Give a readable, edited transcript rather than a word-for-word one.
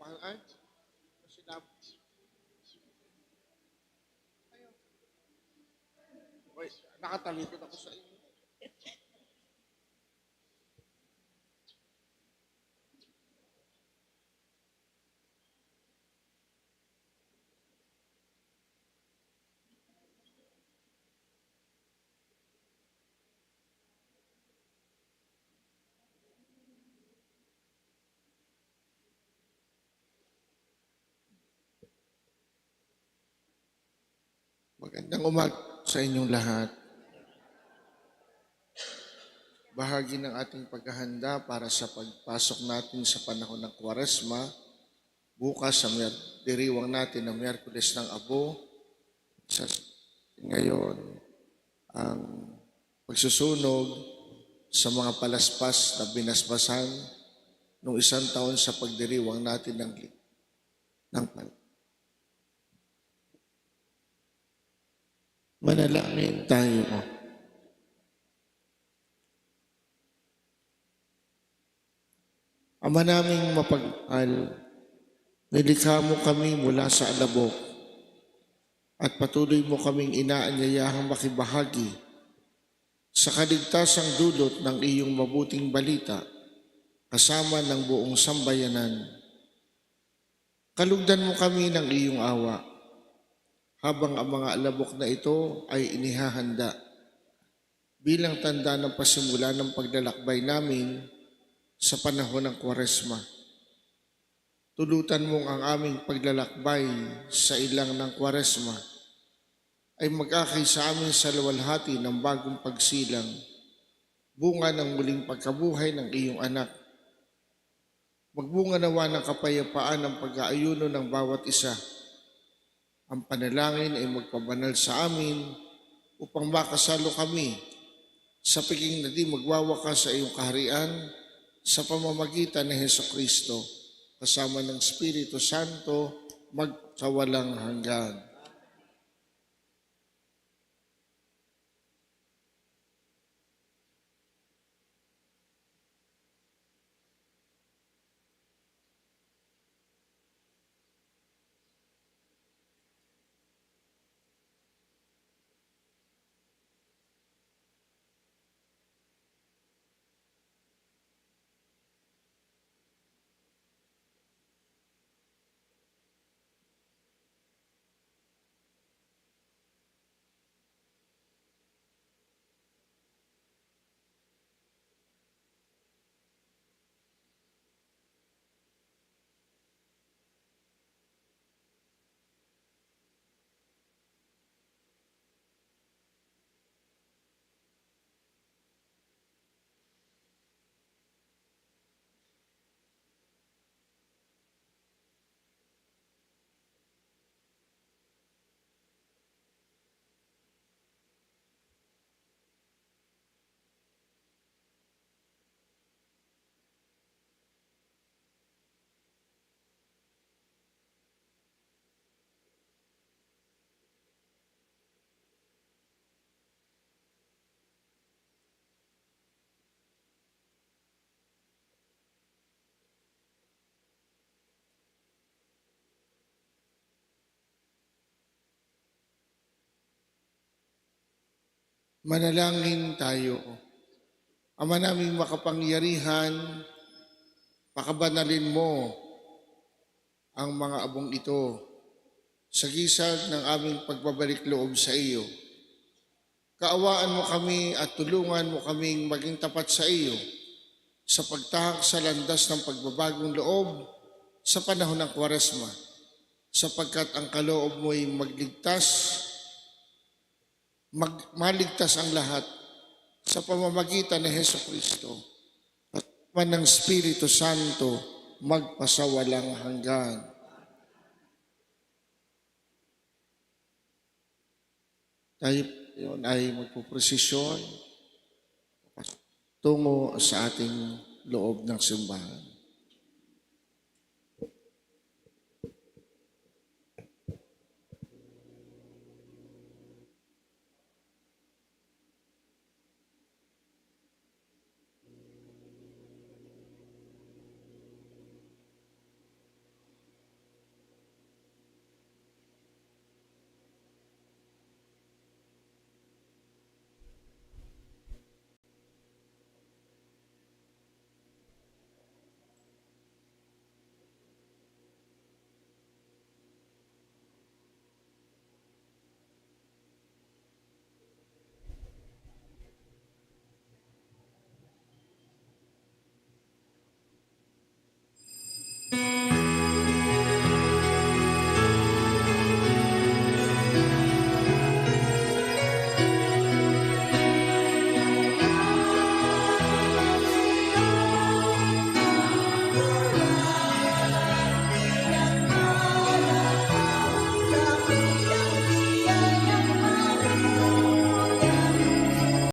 Ay, sinabi. Okay, nakatalikod ako sa inyo. Magandang umaga sa inyong lahat. Bahagi ng ating paghahanda para sa pagpasok natin sa panahon ng Kwaresma, bukas sa diriwang natin ng Miyerkules ng Abo, sa ngayon ang pagsusunog sa mga palaspas na binasbasan noong 1 taon sa pagdiriwang natin ng Manalangin tayo. Ama naming mapagmahal, nilikha mo kami mula sa alabok at patuloy mo kaming inaanyayahang makibahagi sa kaligtasang dulot ng iyong mabuting balita kasama ng buong sambayanan. Kalugdan mo kami ng iyong awa habang ang mga alabok na ito ay inihahanda bilang tanda ng pasimula ng paglalakbay namin sa panahon ng Kwaresma. Tulutan mong ang aming paglalakbay sa ilang ng Kwaresma ay mag-akay sa amin sa luwalhati ng bagong pagsilang, bunga ng muling pagkabuhay ng iyong anak. Magbunga nawa ng kapayapaan ang pag-aayuno ng bawat isa. Ang panalangin ay magpabanal sa amin upang makasalo kami sa piging na di magwawakas sa iyong kaharian sa pamamagitan ni Hesukristo, kasama ng Espiritu Santo, magsawalang hanggan. Manalangin tayo. Ama naming makapangyarihan, pakabanalin mo ang mga abong ito sa gisag ng aming pagbabalik loob sa iyo. Kaawaan mo kami at tulungan mo kaming maging tapat sa iyo sa pagtahak sa landas ng pagbabagong loob sa panahon ng Kwaresma, sapagkat ang kaloob mo'y maligtas ang lahat sa pamamagitan ni Hesukristo at man ng Espiritu Santo magpasawalang hanggan. Tayo yun ay magpuprosesyon tungo sa ating loob ng simbahan.